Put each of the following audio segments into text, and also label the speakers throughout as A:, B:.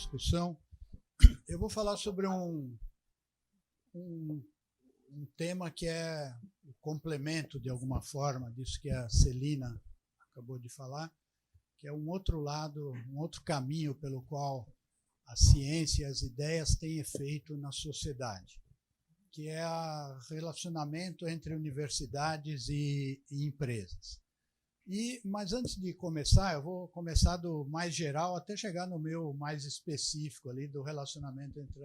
A: discussão. Eu vou falar sobre um tema que é o complemento, de alguma forma, disso que a Celina acabou de falar, que é um outro lado, um outro caminho pelo qual a ciência e as ideias têm efeito na sociedade, que é o relacionamento entre universidades e empresas. Mas antes de começar, eu vou começar do mais geral até chegar no meu mais específico ali do relacionamento entre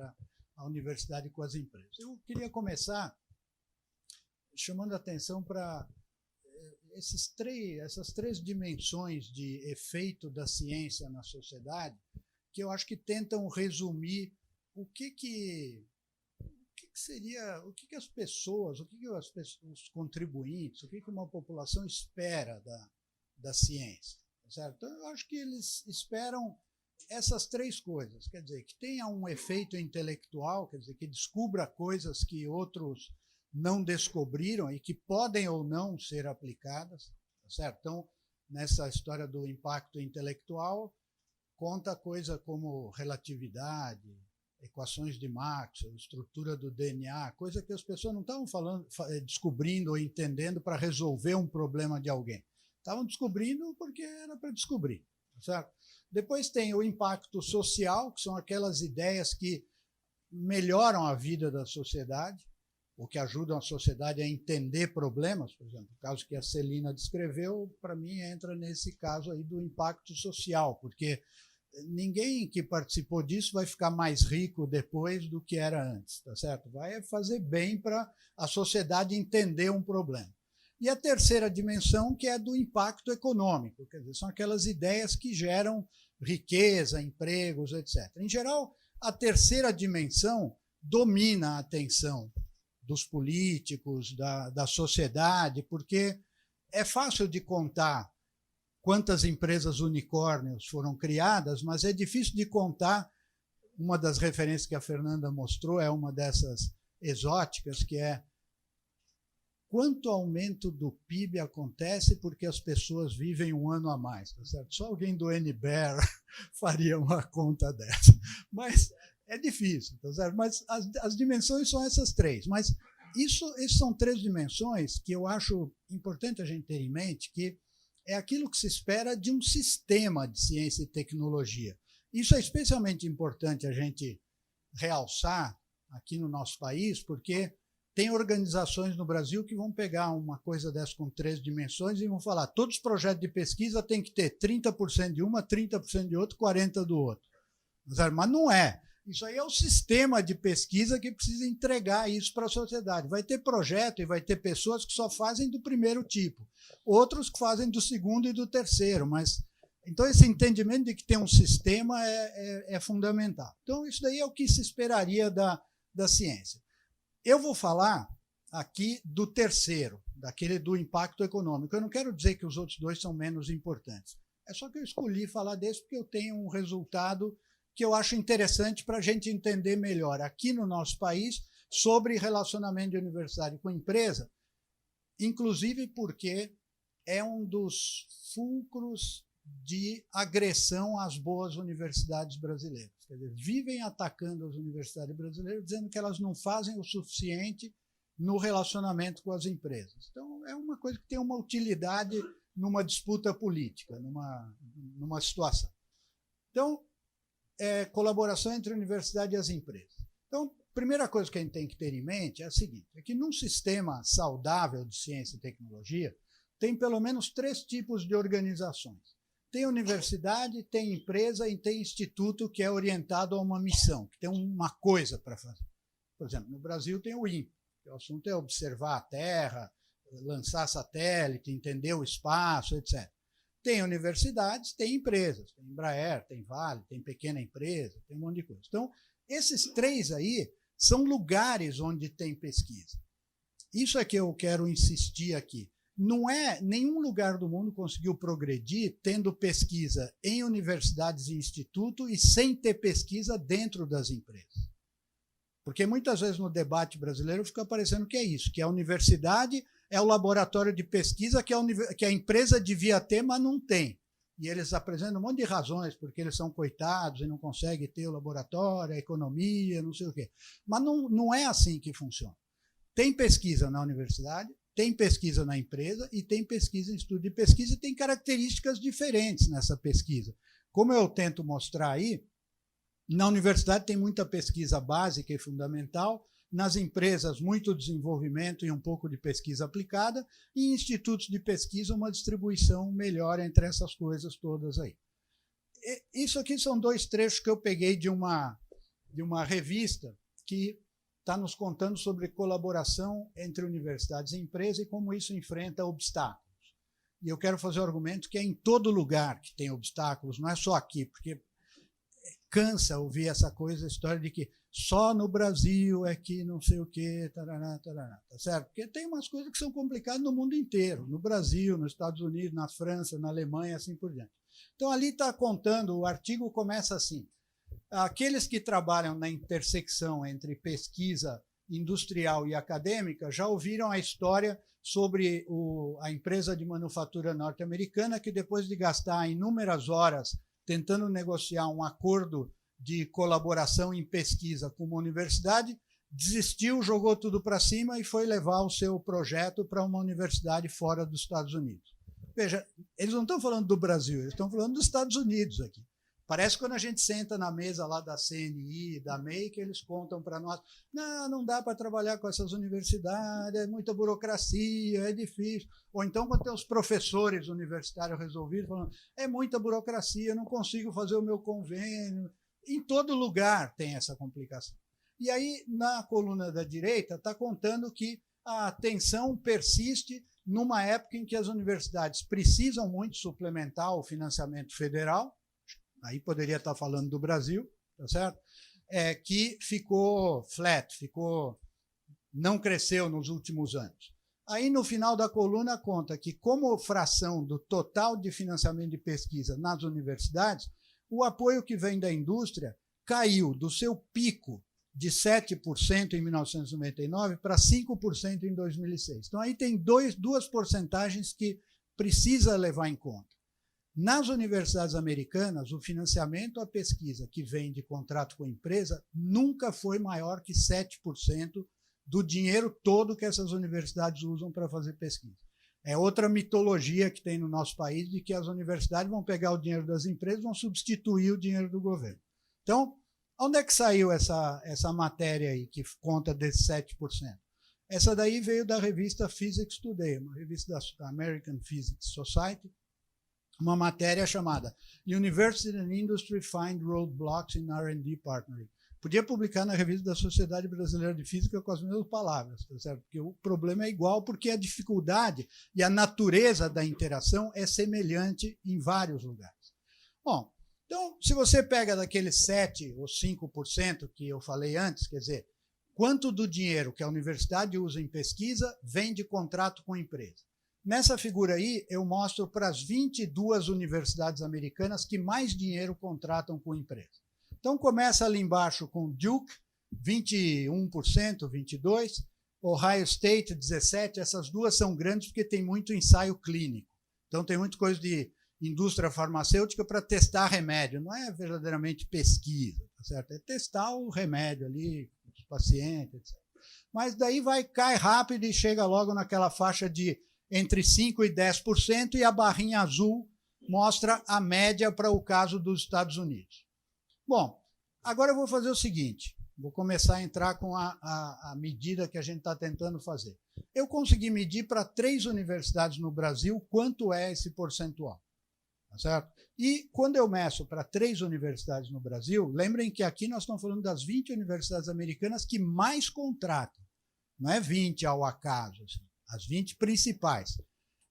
A: a universidade com as empresas. Eu queria começar chamando a atenção para essas três dimensões de efeito da ciência na sociedade, que eu acho que tentam resumir o que seria, o que as pessoas, os contribuintes, o que uma população espera da ciência, certo? Então, eu acho que eles esperam essas três coisas, quer dizer, que tenha um efeito intelectual, quer dizer, que descubra coisas que outros não descobriram e que podem ou não ser aplicadas, certo? Então, nessa história do impacto intelectual, conta coisa como relatividade, equações de Maxwell, estrutura do DNA, coisa que as pessoas não estavam descobrindo ou entendendo para resolver um problema de alguém. Estavam descobrindo porque era para descobrir, certo? Depois tem o impacto social, que são aquelas ideias que melhoram a vida da sociedade, ou que ajudam a sociedade a entender problemas. Por exemplo, o caso que a Celina descreveu, para mim, entra nesse caso aí do impacto social, porque ninguém que participou disso vai ficar mais rico depois do que era antes, tá certo? Vai fazer bem para a sociedade entender um problema. E a terceira dimensão, que é do impacto econômico, quer dizer, são aquelas ideias que geram riqueza, empregos, etc. Em geral, a terceira dimensão domina a atenção dos políticos, da sociedade, porque é fácil de contar quantas empresas unicórnios foram criadas, mas é difícil de contar. Uma das referências que a Fernanda mostrou é uma dessas exóticas, que é quanto aumento do PIB acontece porque as pessoas vivem um ano a mais, tá certo? Só alguém do NBER faria uma conta dessa. Mas é difícil, tá certo? Mas as dimensões são essas três. Mas essas são três dimensões que eu acho importante a gente ter em mente, que é aquilo que se espera de um sistema de ciência e tecnologia. Isso é especialmente importante a gente realçar aqui no nosso país, porque tem organizações no Brasil que vão pegar uma coisa dessa com três dimensões e vão falar, todos os projetos de pesquisa têm que ter 30% de uma, 30% de outro, 40% do outro. Mas não é. Isso aí é o sistema de pesquisa que precisa entregar isso para a sociedade. Vai ter projeto e vai ter pessoas que só fazem do primeiro tipo, outros que fazem do segundo e do terceiro. Mas então, esse entendimento de que tem um sistema é fundamental. Então, isso daí é o que se esperaria da ciência. Eu vou falar aqui do terceiro, daquele do impacto econômico. Eu não quero dizer que os outros dois são menos importantes. É só que eu escolhi falar desse porque eu tenho um resultado que eu acho interessante para a gente entender melhor aqui no nosso país sobre relacionamento de universidade com empresa, inclusive porque é um dos fulcros de agressão às boas universidades brasileiras. Quer dizer, vivem atacando as universidades brasileiras, dizendo que elas não fazem o suficiente no relacionamento com as empresas. Então, é uma coisa que tem uma utilidade numa disputa política, numa situação. Então, colaboração entre a universidade e as empresas. Então, a primeira coisa que a gente tem que ter em mente é a seguinte, é que num sistema saudável de ciência e tecnologia, tem pelo menos três tipos de organizações. Tem universidade, tem empresa e tem instituto que é orientado a uma missão, que tem uma coisa para fazer. Por exemplo, no Brasil tem o INPE, que o assunto é observar a Terra, lançar satélite, entender o espaço, etc. Tem universidades, tem empresas, tem Embraer, tem Vale, tem pequena empresa, tem um monte de coisa. Então, esses três aí são lugares onde tem pesquisa. Isso é que eu quero insistir aqui. Não é, nenhum lugar do mundo conseguiu progredir tendo pesquisa em universidades e institutos e sem ter pesquisa dentro das empresas. Porque muitas vezes no debate brasileiro fica parecendo que é isso, que a universidade é o laboratório de pesquisa que a empresa devia ter, mas não tem. e eles apresentam um monte de razões, porque eles são coitados e não conseguem ter o laboratório, a economia, não sei o quê. Mas não é assim que funciona. Tem pesquisa na universidade, tem pesquisa na empresa e tem pesquisa em estudo de pesquisa e tem características diferentes nessa pesquisa. Como eu tento mostrar aí, na universidade tem muita pesquisa básica e fundamental, nas empresas muito desenvolvimento e um pouco de pesquisa aplicada, e em institutos de pesquisa uma distribuição melhor entre essas coisas todas aí. Isso aqui são 2 trechos que eu peguei de uma revista que está nos contando sobre colaboração entre universidades e empresas e como isso enfrenta obstáculos. E eu quero fazer o argumento que é em todo lugar que tem obstáculos, não é só aqui, porque cansa ouvir essa coisa, a história de que só no Brasil é que não sei o quê, tarará, tarará, tá certo? Porque tem umas coisas que são complicadas no mundo inteiro, no Brasil, nos Estados Unidos, na França, na Alemanha, assim por diante. Então, ali está contando, o artigo começa assim, aqueles que trabalham na intersecção entre pesquisa industrial e acadêmica já ouviram a história sobre a empresa de manufatura norte-americana que, depois de gastar inúmeras horas tentando negociar um acordo de colaboração em pesquisa com uma universidade, desistiu, jogou tudo para cima e foi levar o seu projeto para uma universidade fora dos Estados Unidos. Veja, eles não estão falando do Brasil, eles estão falando dos Estados Unidos aqui. Parece quando a gente senta na mesa lá da CNI, da MEI, que eles contam para nós, não dá para trabalhar com essas universidades, é muita burocracia, é difícil. Ou então quando tem os professores universitários resolvidos, falando, é muita burocracia, não consigo fazer o meu convênio. Em todo lugar tem essa complicação. E aí, na coluna da direita, está contando que a tensão persiste numa época em que as universidades precisam muito suplementar o financiamento federal, aí poderia estar falando do Brasil, tá certo? Que ficou flat, não cresceu nos últimos anos. Aí, no final da coluna, conta que, como fração do total de financiamento de pesquisa nas universidades, o apoio que vem da indústria caiu do seu pico de 7% em 1999 para 5% em 2006. Então, aí tem duas porcentagens que precisa levar em conta. Nas universidades americanas, o financiamento à pesquisa que vem de contrato com a empresa nunca foi maior que 7% do dinheiro todo que essas universidades usam para fazer pesquisa. É outra mitologia que tem no nosso país de que as universidades vão pegar o dinheiro das empresas e vão substituir o dinheiro do governo. Então, onde é que saiu essa matéria aí que conta desses 7%? Essa daí veio da revista Physics Today, uma revista da American Physics Society, uma matéria chamada University and Industry Find Roadblocks in R&D Partnering. Podia publicar na revista da Sociedade Brasileira de Física com as mesmas palavras, tá certo? Porque o problema é igual, porque a dificuldade e a natureza da interação é semelhante em vários lugares. Bom, então, se você pega daqueles 7% ou 5% que eu falei antes, quer dizer, quanto do dinheiro que a universidade usa em pesquisa vem de contrato com a empresa? Nessa figura aí, eu mostro para as 22 universidades americanas que mais dinheiro contratam com a empresa. Então, começa ali embaixo com Duke, 21%, 22%, Ohio State, 17%. Essas duas são grandes porque tem muito ensaio clínico. Então, tem muita coisa de indústria farmacêutica para testar remédio. Não é verdadeiramente pesquisa, tá certo? É testar o remédio ali, os pacientes, etc. Mas daí cai rápido e chega logo naquela faixa de entre 5% e 10%, e a barrinha azul mostra a média para o caso dos Estados Unidos. Bom, agora eu vou fazer o seguinte, vou começar a entrar com a medida que a gente está tentando fazer. Eu consegui medir para 3 universidades no Brasil quanto é esse percentual, tá certo? E quando eu meço para 3 universidades no Brasil, lembrem que aqui nós estamos falando das 20 universidades americanas que mais contratam, não é 20 ao acaso, assim, as 20 principais.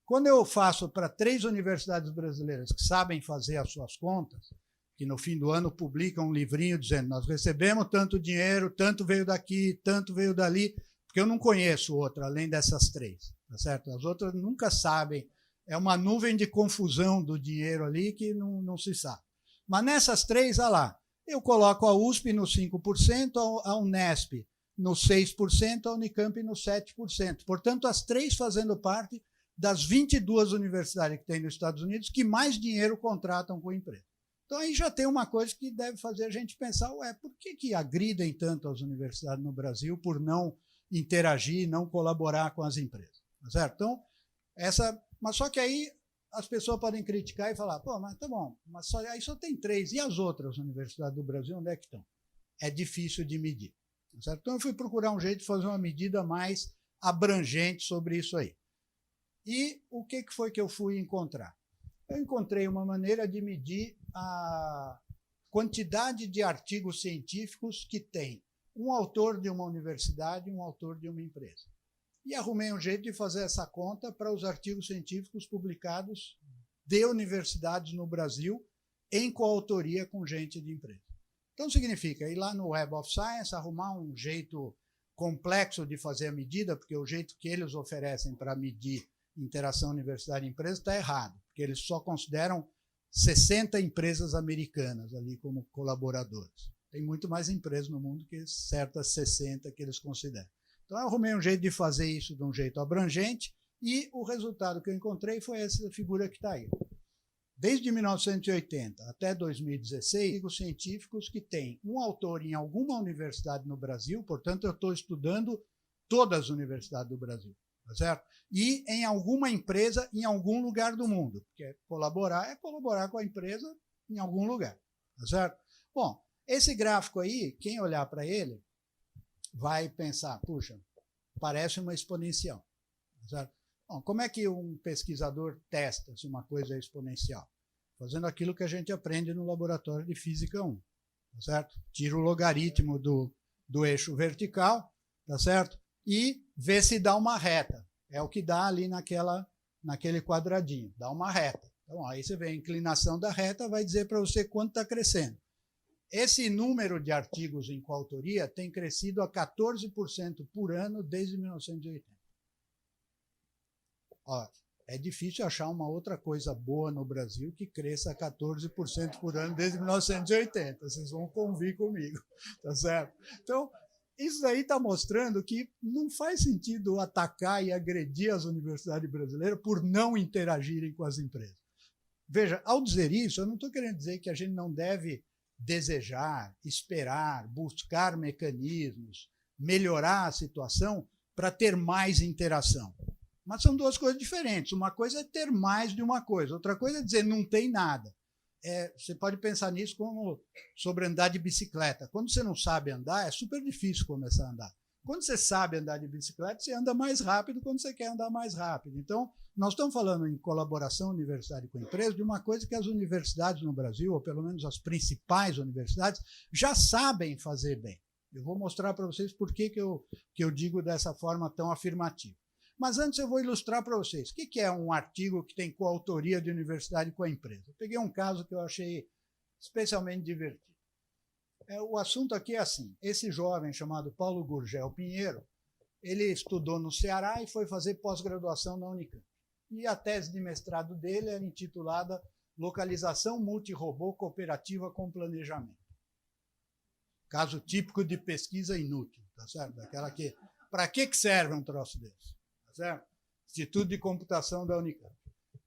A: Quando eu faço para 3 universidades brasileiras que sabem fazer as suas contas, que no fim do ano publicam um livrinho dizendo nós recebemos tanto dinheiro, tanto veio daqui, tanto veio dali, porque eu não conheço outra além dessas 3, tá certo? As outras nunca sabem, é uma nuvem de confusão do dinheiro ali que não se sabe. Mas nessas 3, olha lá, eu coloco a USP no 5%, a Unesp no 6%, a Unicamp no 7%. Portanto, as 3 fazendo parte das 22 universidades que tem nos Estados Unidos que mais dinheiro contratam com a empresa. Então, aí já tem uma coisa que deve fazer a gente pensar, por que agridem tanto as universidades no Brasil por não interagir, não colaborar com as empresas? Tá certo? Então, mas só que aí as pessoas podem criticar e falar, mas tá bom, mas aí só tem 3, e as outras universidades do Brasil, onde é que estão? É difícil de medir. Tá certo? Então, eu fui procurar um jeito de fazer uma medida mais abrangente sobre isso aí. E o que foi que eu fui encontrar? Eu encontrei uma maneira de medir a quantidade de artigos científicos que tem um autor de uma universidade e um autor de uma empresa. E arrumei um jeito de fazer essa conta para os artigos científicos publicados de universidades no Brasil em coautoria com gente de empresa. Então, significa ir lá no Web of Science, arrumar um jeito complexo de fazer a medida, porque o jeito que eles oferecem para medir interação universidade-empresa está errado, porque eles só consideram 60 empresas americanas ali como colaboradores. Tem muito mais empresas no mundo que certas 60 que eles consideram. Então, eu arrumei um jeito de fazer isso de um jeito abrangente e o resultado que eu encontrei foi essa figura que está aí. Desde 1980 até 2016, artigos científicos que têm um autor em alguma universidade no Brasil, portanto, eu estou estudando todas as universidades do Brasil, tá certo? E em alguma empresa em algum lugar do mundo, porque colaborar com a empresa em algum lugar, tá certo? Bom, esse gráfico aí, quem olhar para ele, vai pensar, puxa, parece uma exponencial, tá certo? Bom, como é que um pesquisador testa se uma coisa é exponencial? Fazendo aquilo que a gente aprende no laboratório de Física 1, tá certo? Tira o logaritmo do eixo vertical, tá certo? E vê se dá uma reta. É o que dá ali naquele quadradinho, dá uma reta. Então, aí você vê a inclinação da reta, vai dizer para você quanto está crescendo. Esse número de artigos em coautoria tem crescido a 14% por ano desde 1980. Ó, é difícil achar uma outra coisa boa no Brasil que cresça a 14% por ano desde 1980. Vocês vão convir comigo, tá certo? Então, isso aí está mostrando que não faz sentido atacar e agredir as universidades brasileiras por não interagirem com as empresas. Veja, ao dizer isso, eu não estou querendo dizer que a gente não deve desejar, esperar, buscar mecanismos, melhorar a situação para ter mais interação. Mas são duas coisas diferentes. Uma coisa é ter mais de uma coisa, outra coisa é dizer não tem nada. Você pode pensar nisso como sobre andar de bicicleta. Quando você não sabe andar, é super difícil começar a andar. Quando você sabe andar de bicicleta, você anda mais rápido quando você quer andar mais rápido. Então, nós estamos falando em colaboração universidade com empresa de uma coisa que as universidades no Brasil, ou pelo menos as principais universidades, já sabem fazer bem. Eu vou mostrar para vocês por que eu digo dessa forma tão afirmativa. Mas antes eu vou ilustrar para vocês. O que é um artigo que tem coautoria de universidade com a empresa? Eu peguei um caso que eu achei especialmente divertido. O assunto aqui é assim. Esse jovem chamado Paulo Gurgel Pinheiro, ele estudou no Ceará e foi fazer pós-graduação na Unicamp. E a tese de mestrado dele era intitulada Localização Multirobô Cooperativa com Planejamento. Caso típico de pesquisa inútil, tá certo? Daquela que, para que serve um troço desse? Certo? Instituto de Computação da Unicamp.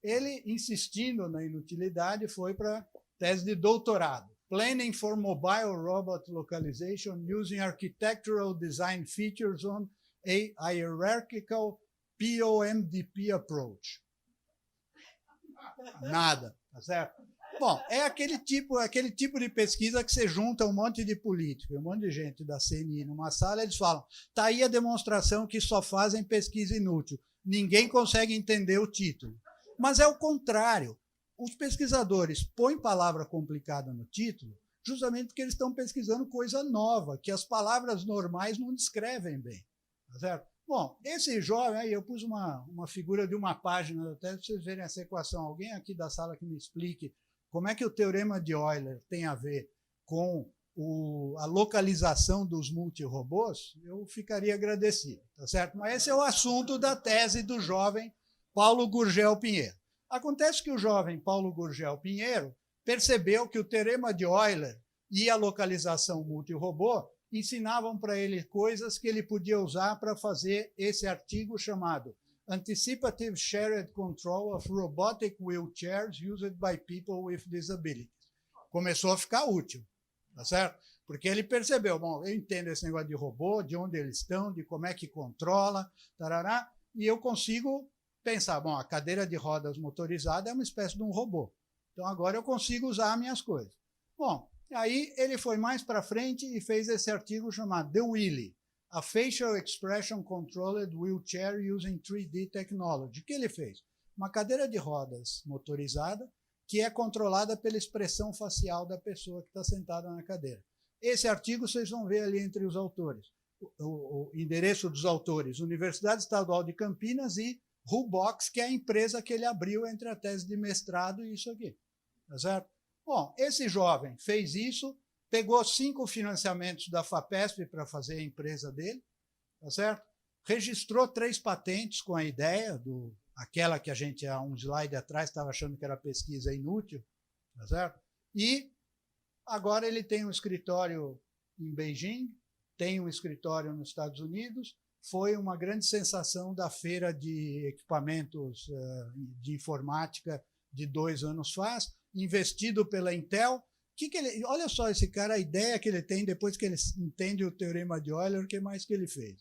A: Ele, insistindo na inutilidade, foi para a tese de doutorado. Planning for Mobile Robot Localization using Architectural Design Features on a Hierarchical POMDP Approach. Nada, tá certo? Bom, é aquele tipo de pesquisa que você junta um monte de político, um monte de gente da CNI numa sala, eles falam, está aí a demonstração que só fazem pesquisa inútil. Ninguém consegue entender o título. Mas é o contrário. Os pesquisadores põem palavra complicada no título justamente porque eles estão pesquisando coisa nova, que as palavras normais não descrevem bem. Tá certo? Bom, esse jovem, aí eu pus uma figura de uma página, até para vocês verem essa equação. Alguém aqui da sala que me explique como é que o teorema de Euler tem a ver com a localização dos multirobôs, eu ficaria agradecido, tá certo? Mas esse é o assunto da tese do jovem Paulo Gurgel Pinheiro. Acontece que o jovem Paulo Gurgel Pinheiro percebeu que o teorema de Euler e a localização multirobô ensinavam para ele coisas que ele podia usar para fazer esse artigo chamado Anticipative Shared Control of Robotic Wheelchairs Used by People with Disabilities. Começou a ficar útil, tá certo? Porque ele percebeu, bom, eu entendo esse negócio de robô, de onde eles estão, de como é que controla, tarará, e eu consigo pensar, bom, a cadeira de rodas motorizada é uma espécie de um robô. Então agora eu consigo usar minhas coisas. Bom, aí ele foi mais para frente e fez esse artigo chamado The Wheelie, a Facial Expression Controlled Wheelchair Using 3D Technology. O que ele fez? Uma cadeira de rodas motorizada que é controlada pela expressão facial da pessoa que está sentada na cadeira. Esse artigo vocês vão ver ali entre os autores. O endereço dos autores, Universidade Estadual de Campinas e Rubox, que é a empresa que ele abriu entre a tese de mestrado e isso aqui. Tá certo? Bom, esse jovem fez isso, pegou 5 financiamentos da FAPESP para fazer a empresa dele, tá certo? Registrou 3 patentes com a ideia, aquela que a gente, há um slide atrás, estava achando que era pesquisa inútil, tá certo? E agora ele tem um escritório em Beijing, tem um escritório nos Estados Unidos, foi uma grande sensação da feira de equipamentos de informática de 2 anos faz, investido pela Intel. Olha só esse cara, a ideia que ele tem depois que ele entende o teorema de Euler, o que mais que ele fez?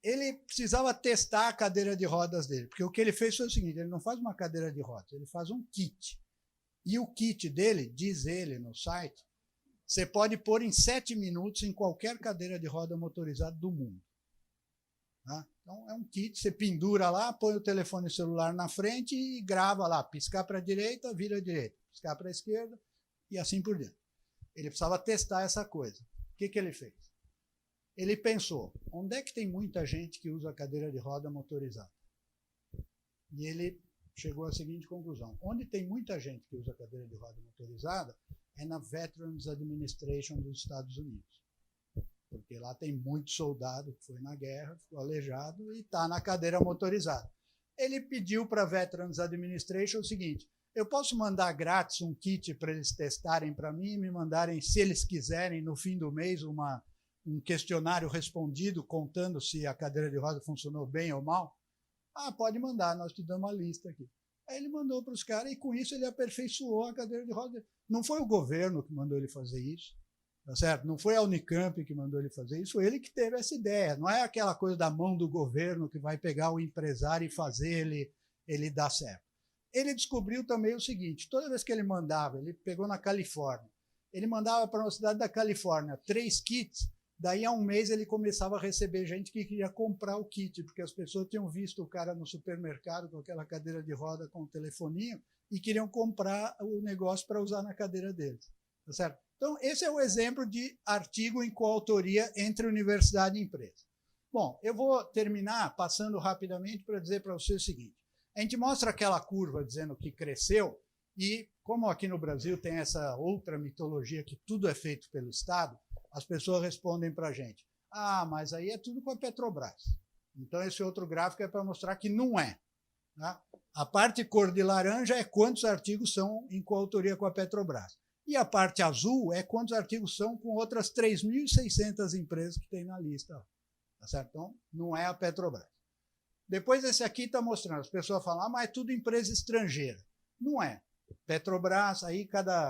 A: Ele precisava testar a cadeira de rodas dele, porque o que ele fez foi o seguinte, ele não faz uma cadeira de rodas, ele faz um kit. E o kit dele, diz ele no site, você pode pôr em 7 minutos em qualquer cadeira de roda motorizada do mundo. Tá? Então é um kit, você pendura lá, põe o telefone celular na frente e grava lá, piscar para a direita, vira à direita, piscar para a esquerda e assim por diante. Ele precisava testar essa coisa. O que ele fez? Ele pensou, onde é que tem muita gente que usa cadeira de roda motorizada? E ele chegou à seguinte conclusão, onde tem muita gente que usa cadeira de roda motorizada é na Veterans Administration dos Estados Unidos. Porque lá tem muito soldado que foi na guerra, ficou aleijado e está na cadeira motorizada. Ele pediu para a Veterans Administration o seguinte, eu posso mandar grátis um kit para eles testarem para mim e me mandarem, se eles quiserem, no fim do mês, um questionário respondido contando se a cadeira de roda funcionou bem ou mal? Ah, pode mandar, nós te damos uma lista aqui. Aí ele mandou para os caras e com isso ele aperfeiçoou a cadeira de roda. Não foi o governo que mandou ele fazer isso. Tá certo? Não foi a Unicamp que mandou ele fazer isso, foi ele que teve essa ideia. Não é aquela coisa da mão do governo que vai pegar o empresário e fazer ele dar certo. Ele descobriu também o seguinte, toda vez que ele mandava, ele pegou na Califórnia, ele mandava para uma cidade da Califórnia 3 kits, daí a um mês ele começava a receber gente que queria comprar o kit, porque as pessoas tinham visto o cara no supermercado com aquela cadeira de roda com o telefoninho e queriam comprar o negócio para usar na cadeira deles. Tá certo? Então, esse é o exemplo de artigo em coautoria entre universidade e empresa. Bom, eu vou terminar passando rapidamente para dizer para você o seguinte. A gente mostra aquela curva dizendo que cresceu e, como aqui no Brasil tem essa outra mitologia que tudo é feito pelo Estado, as pessoas respondem para a gente, ah, mas aí é tudo com a Petrobras. Então, esse outro gráfico é para mostrar que não é. Tá? A parte cor de laranja é quantos artigos são em coautoria com a Petrobras. E a parte azul é quantos artigos são com outras 3.600 empresas que tem na lista. Tá certo? Então, não é a Petrobras. Depois, esse aqui está mostrando, as pessoas falam, ah, mas é tudo empresa estrangeira. Não é. Petrobras, aí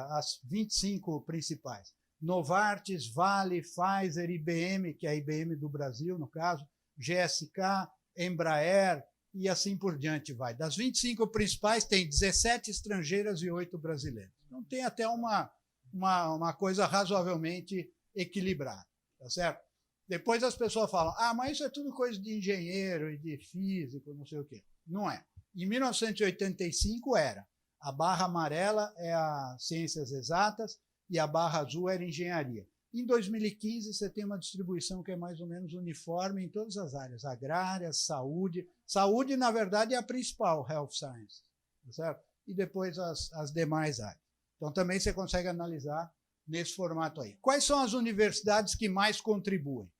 A: as 25 principais. Novartis, Vale, Pfizer, IBM, que é a IBM do Brasil, no caso, GSK, Embraer e assim por diante vai. Das 25 principais, tem 17 estrangeiras e 8 brasileiras. Então, tem até uma coisa razoavelmente equilibrada, tá certo? Depois as pessoas falam, ah, mas isso é tudo coisa de engenheiro e de físico, não sei o quê. Não é. Em 1985 era. A barra amarela é a ciências exatas e a barra azul era engenharia. Em 2015, você tem uma distribuição que é mais ou menos uniforme em todas as áreas, agrárias, saúde. Saúde, na verdade, é a principal, health science, tá certo? E depois as demais áreas. Então, também você consegue analisar nesse formato aí. Quais são as universidades que mais contribuem?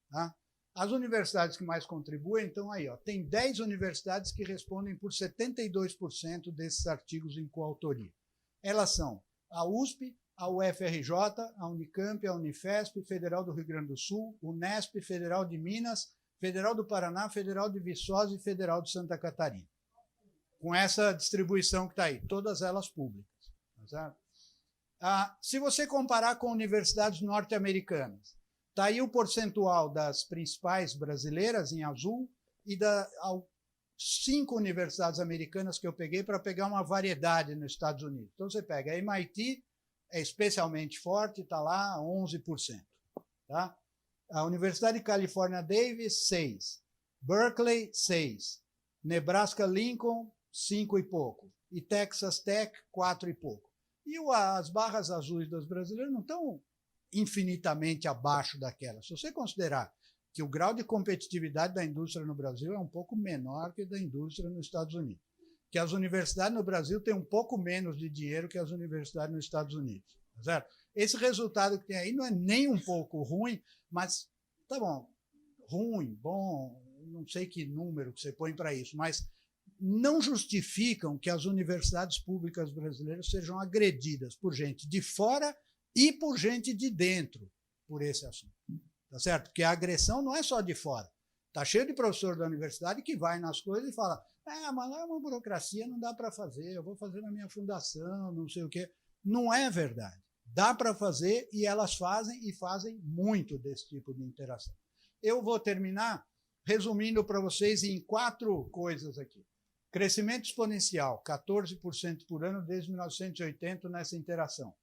A: Tá? As universidades que mais contribuem, então, aí, ó, tem 10 universidades que respondem por 72% desses artigos em coautoria. Elas são a USP, a UFRJ, a Unicamp, a Unifesp, Federal do Rio Grande do Sul, Unesp, Federal de Minas, Federal do Paraná, Federal de Viçosa e Federal de Santa Catarina. Com essa distribuição que está aí, todas elas públicas. Tá? Se você comparar com universidades norte-americanas, está aí o percentual das principais brasileiras, em azul, e 5 universidades americanas que eu peguei para pegar uma variedade nos Estados Unidos. Então, você pega a MIT, é especialmente forte, está lá 11%. Tá? A Universidade de Califórnia Davis, 6%. Berkeley, 6%. Nebraska Lincoln, 5 e pouco. E Texas Tech, 4 e pouco. E as barras azuis das brasileiras não estão infinitamente abaixo daquelas. Se você considerar que o grau de competitividade da indústria no Brasil é um pouco menor que da indústria nos Estados Unidos, que as universidades no Brasil têm um pouco menos de dinheiro que as universidades nos Estados Unidos. Tá certo? Esse resultado que tem aí não é nem um pouco ruim, mas tá bom, ruim, bom, não sei que número que você põe para isso, mas não justificam que as universidades públicas brasileiras sejam agredidas por gente de fora e por gente de dentro por esse assunto. Tá certo? Porque a agressão não é só de fora. Está cheio de professor da universidade que vai nas coisas e fala: mas lá é uma burocracia, não dá para fazer, eu vou fazer na minha fundação, não sei o quê. Não é verdade. Dá para fazer e elas fazem, e fazem muito desse tipo de interação. Eu vou terminar resumindo para vocês em 4 coisas aqui. Crescimento exponencial, 14% por ano desde 1980 nessa interação.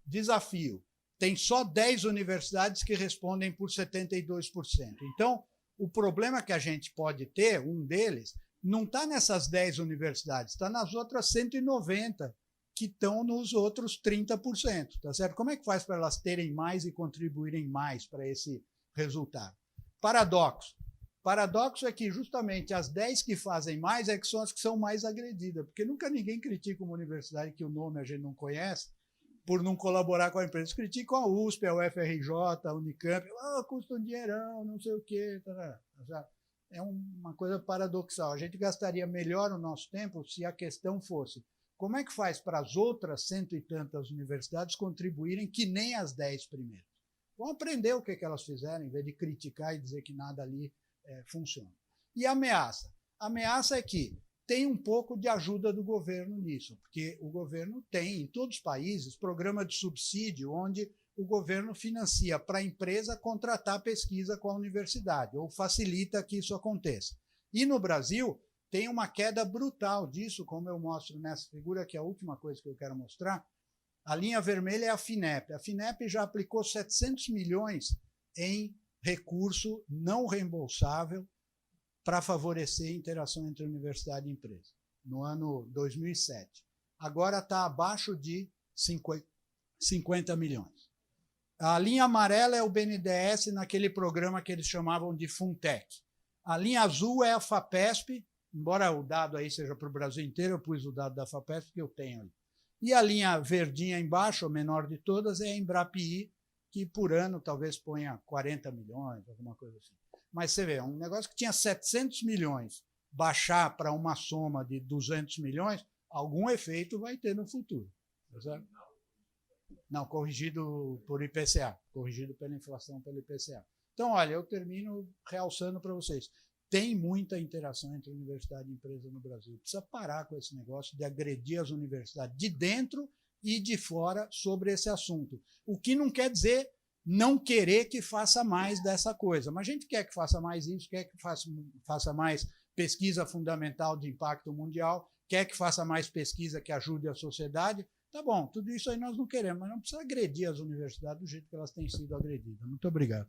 A: Desafio, tem só 10 universidades que respondem por 72%. Então, o problema que a gente pode ter, um deles, não está nessas 10 universidades, está nas outras 190 que estão nos outros 30%. Tá certo? Como é que faz para elas terem mais e contribuírem mais para esse resultado? Paradoxo. Paradoxo é que justamente as 10 que fazem mais é que são as que são mais agredidas, porque nunca ninguém critica uma universidade que o nome a gente não conhece por não colaborar com a empresa. Eles criticam a USP, a UFRJ, a Unicamp, custa um dinheirão, não sei o quê. É uma coisa paradoxal. A gente gastaria melhor o nosso tempo se a questão fosse: como é que faz para as outras 100 e tantas universidades contribuírem que nem as 10 primeiras? Vão aprender o que elas fizeram, em vez de criticar e dizer que nada ali funciona. E a ameaça? A ameaça é que tem um pouco de ajuda do governo nisso, porque o governo tem, em todos os países, programa de subsídio onde o governo financia para a empresa contratar pesquisa com a universidade, ou facilita que isso aconteça. E no Brasil tem uma queda brutal disso, como eu mostro nessa figura, que é a última coisa que eu quero mostrar. A linha vermelha é a FINEP. A FINEP já aplicou 700 milhões em recurso não reembolsável para favorecer a interação entre universidade e empresa, no ano 2007. Agora está abaixo de 50 milhões. A linha amarela é o BNDES naquele programa que eles chamavam de Funtech. A linha azul é a FAPESP, embora o dado aí seja para o Brasil inteiro, eu pus o dado da FAPESP que eu tenho ali. E a linha verdinha embaixo, a menor de todas, é a Embrapi, que por ano talvez ponha 40 milhões, alguma coisa assim. Mas você vê, um negócio que tinha 700 milhões, baixar para uma soma de 200 milhões, algum efeito vai ter no futuro. Tá certo? Não, corrigido por IPCA, corrigido pela inflação pelo IPCA. Então, olha, eu termino realçando para vocês. Tem muita interação entre universidade e empresa no Brasil. Precisa parar com esse negócio de agredir as universidades de dentro e de fora sobre esse assunto. O que não quer dizer não querer que faça mais dessa coisa. Mas a gente quer que faça mais isso, quer que faça mais pesquisa fundamental de impacto mundial, quer que faça mais pesquisa que ajude a sociedade. Tá bom, tudo isso aí nós não queremos, mas não precisa agredir as universidades do jeito que elas têm sido agredidas. Muito obrigado.